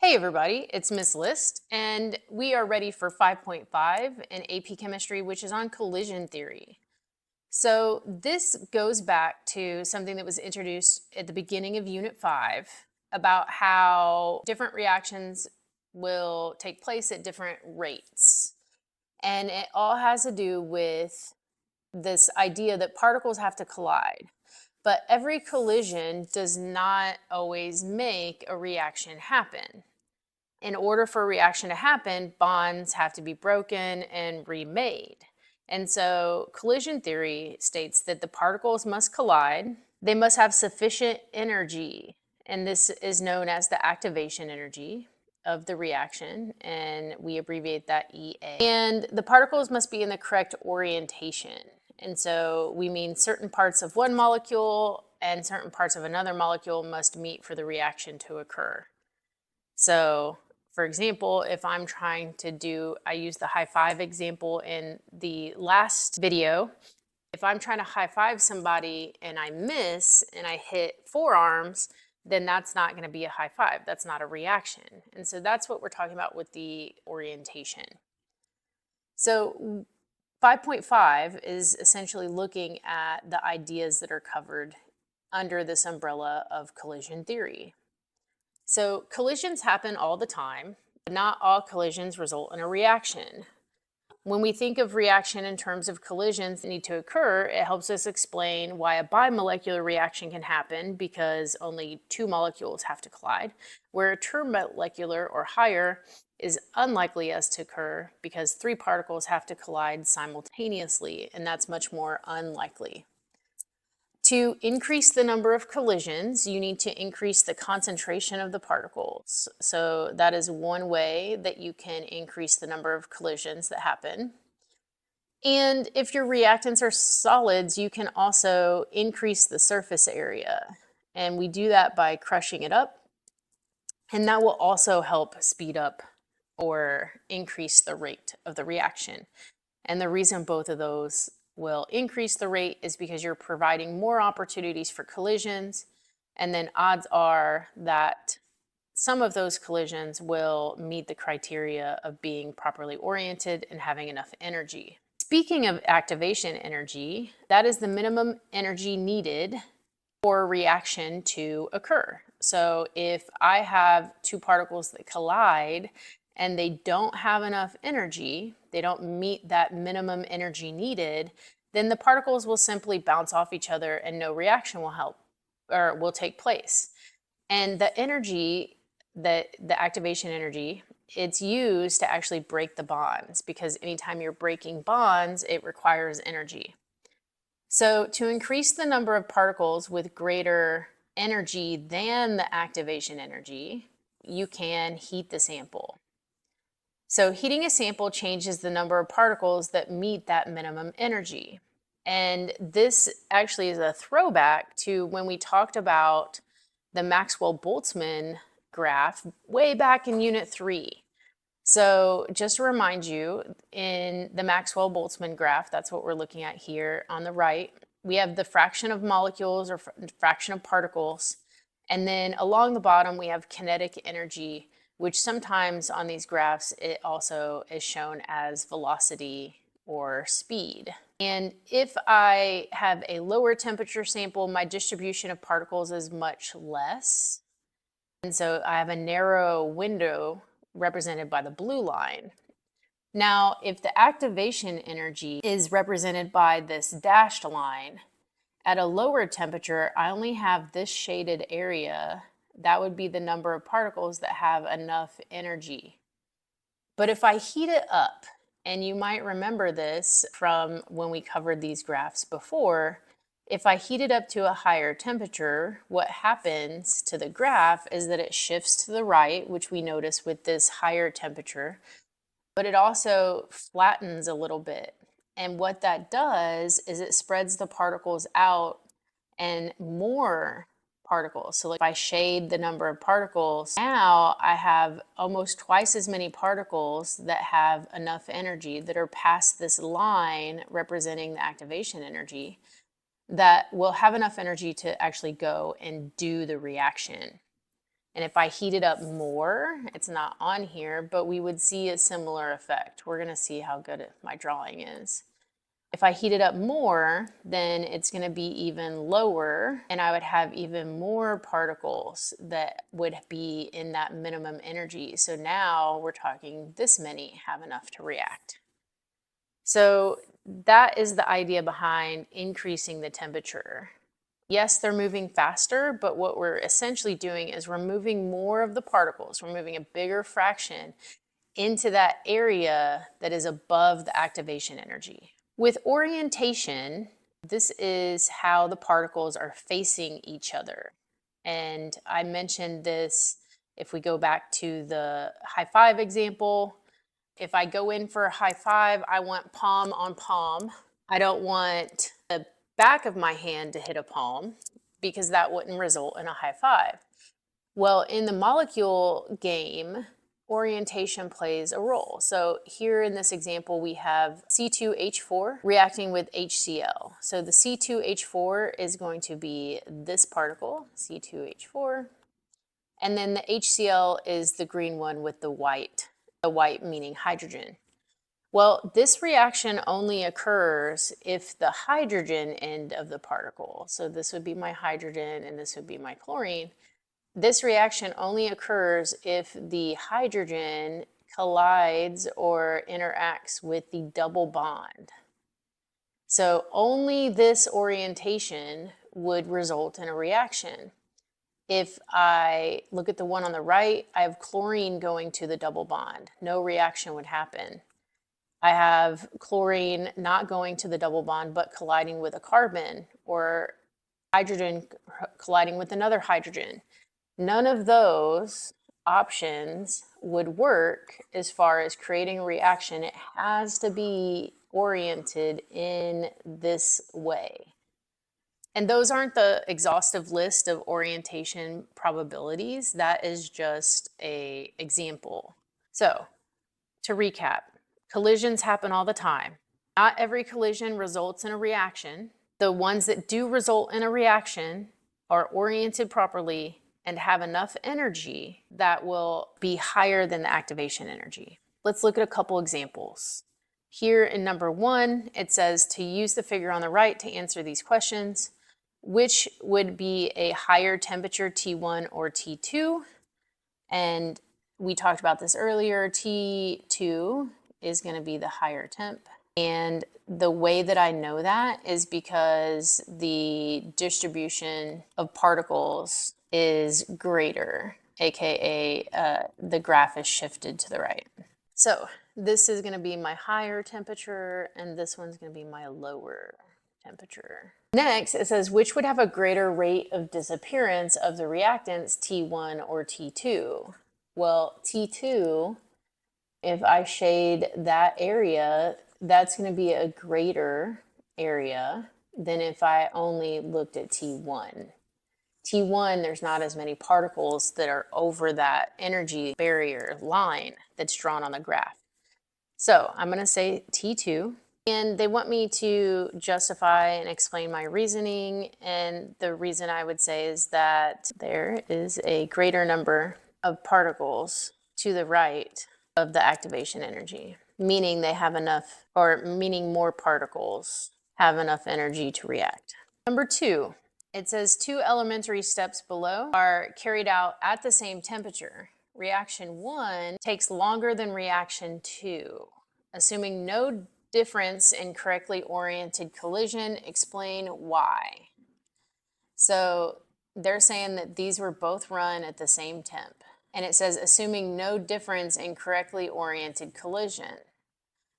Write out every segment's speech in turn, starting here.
Hey everybody, it's Miss List, and we are ready for 5.5 in AP Chemistry, which is on collision theory. So this goes back to something that was introduced at the beginning of Unit 5 about how different reactions will take place at different rates. And it all has to do with this idea that particles have to collide. But every collision does not always make a reaction happen. In order for a reaction to happen, bonds have to be broken and remade. And so collision theory states that the particles must collide. They must have sufficient energy, and this is known as the activation energy of the reaction, and we abbreviate that EA. And the particles must be in the correct orientation. And so we mean certain parts of one molecule and certain parts of another molecule must meet for the reaction to occur. So for example, if I'm trying to do, I used the high five example in the last video. If I'm trying to high five somebody and I miss and I hit forearms, then that's not going to be a high five. That's not a reaction. And so that's what we're talking about with the orientation. So 5.5 is essentially looking at the ideas that are covered under this umbrella of collision theory. So collisions happen all the time, but not all collisions result in a reaction. When we think of reaction in terms of collisions that need to occur, it helps us explain why a bimolecular reaction can happen because only two molecules have to collide, where a termolecular or higher is unlikely as to occur because three particles have to collide simultaneously, and that's much more unlikely. To increase the number of collisions, you need to increase the concentration of the particles. So that is one way that you can increase the number of collisions that happen. And if your reactants are solids, you can also increase the surface area. And we do that by crushing it up. And that will also help speed up or increase the rate of the reaction. And the reason both of those will increase the rate is because you're providing more opportunities for collisions, and then odds are that some of those collisions will meet the criteria of being properly oriented and having enough energy. Speaking of activation energy, that is the minimum energy needed for a reaction to occur. So if I have two particles that collide and they don't have enough energy, they don't meet that minimum energy needed, then the particles will simply bounce off each other and no reaction will take place. And the energy, the activation energy, it's used to actually break the bonds, because anytime you're breaking bonds, it requires energy. So to increase the number of particles with greater energy than the activation energy, you can heat the sample. So heating a sample changes the number of particles that meet that minimum energy. And this actually is a throwback to when we talked about the Maxwell-Boltzmann graph way back in Unit 3. So just to remind you, in the Maxwell-Boltzmann graph, that's what we're looking at here on the right, we have the fraction of molecules or fraction of particles. And then along the bottom, we have kinetic energy, which sometimes on these graphs, it also is shown as velocity or speed. And if I have a lower temperature sample, my distribution of particles is much less. And so I have a narrow window represented by the blue line. Now, if the activation energy is represented by this dashed line, at a lower temperature, I only have this shaded area. That would be the number of particles that have enough energy. But if I heat it up, and you might remember this from when we covered these graphs before, if I heat it up to a higher temperature, what happens to the graph is that it shifts to the right, which we notice with this higher temperature, but it also flattens a little bit. And what that does is it spreads the particles out and more particles. So if I shade the number of particles, now I have almost twice as many particles that have enough energy that are past this line representing the activation energy that will have enough energy to actually go and do the reaction. And if I heat it up more, it's not on here, but we would see a similar effect. We're going to see how good my drawing is. If I heat it up more, then it's going to be even lower, and I would have even more particles that would be in that minimum energy. So now we're talking this many have enough to react. So that is the idea behind increasing the temperature. Yes, they're moving faster, but what we're essentially doing is we're moving more of the particles. We're moving a bigger fraction into that area that is above the activation energy. With orientation, this is how the particles are facing each other. And I mentioned this if we go back to the high five example. If I go in for a high five, I want palm on palm. I don't want the back of my hand to hit a palm because that wouldn't result in a high five. Well, in the molecule game, orientation plays a role. So here in this example, we have C2H4 reacting with HCl. So the C2H4 is going to be this particle, C2H4, and then the HCl is the green one with the white meaning hydrogen. Well, this reaction only occurs if the hydrogen end of the particle, so this would be my hydrogen and this would be my chlorine. This reaction only occurs if the hydrogen collides or interacts with the double bond. So only this orientation would result in a reaction. If I look at the one on the right, I have chlorine going to the double bond. No reaction would happen. I have chlorine not going to the double bond, but colliding with a carbon, or hydrogen colliding with another hydrogen. None of those options would work as far as creating a reaction. It has to be oriented in this way. And those aren't the exhaustive list of orientation probabilities. That is just an example. So, to recap, collisions happen all the time. Not every collision results in a reaction. The ones that do result in a reaction are oriented properly and have enough energy that will be higher than the activation energy. Let's look at a couple examples. Here in number 1, it says to use the figure on the right to answer these questions. Which would be a higher temperature, T1 or T2? And we talked about this earlier. T2 is going to be the higher temp. And the way that I know that is because the distribution of particles is greater, aka the graph is shifted to the right. So this is going to be my higher temperature, and this one's going to be my lower temperature. Next, it says which would have a greater rate of disappearance of the reactants, T1 or T2? Well, T2, if I shade that area, that's going to be a greater area than if I only looked at T1. T1, there's not as many particles that are over that energy barrier line that's drawn on the graph. So I'm going to say T2. And they want me to justify and explain my reasoning. And the reason I would say is that there is a greater number of particles to the right of the activation energy, meaning they have enough, or meaning more particles have enough energy to react. Number 2, it says 2 elementary steps below are carried out at the same temperature. Reaction 1 takes longer than reaction 2. Assuming no difference in correctly oriented collision, explain why. So they're saying that these were both run at the same temp. And it says assuming no difference in correctly oriented collision.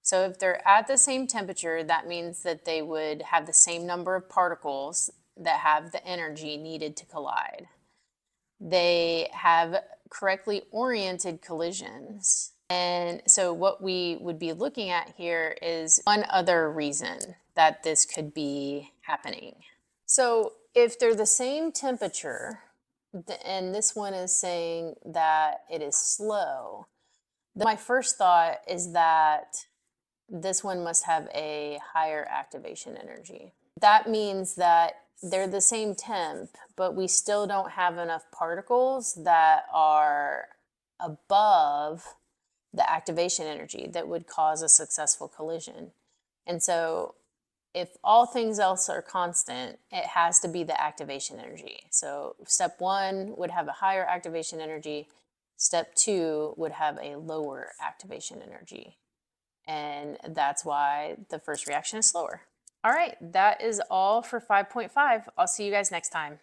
So if they're at the same temperature, that means that they would have the same number of particles that have the energy needed to collide. They have correctly oriented collisions. And so what we would be looking at here is one other reason that this could be happening. So if they're the same temperature, and this one is saying that it is slow, then my first thought is that this one must have a higher activation energy. That means that they're the same temp, but we still don't have enough particles that are above the activation energy that would cause a successful collision. And so if all things else are constant, it has to be the activation energy. So step 1 would have a higher activation energy. Step 2 would have a lower activation energy. And that's why the first reaction is slower. All right, that is all for 5.5. I'll see you guys next time.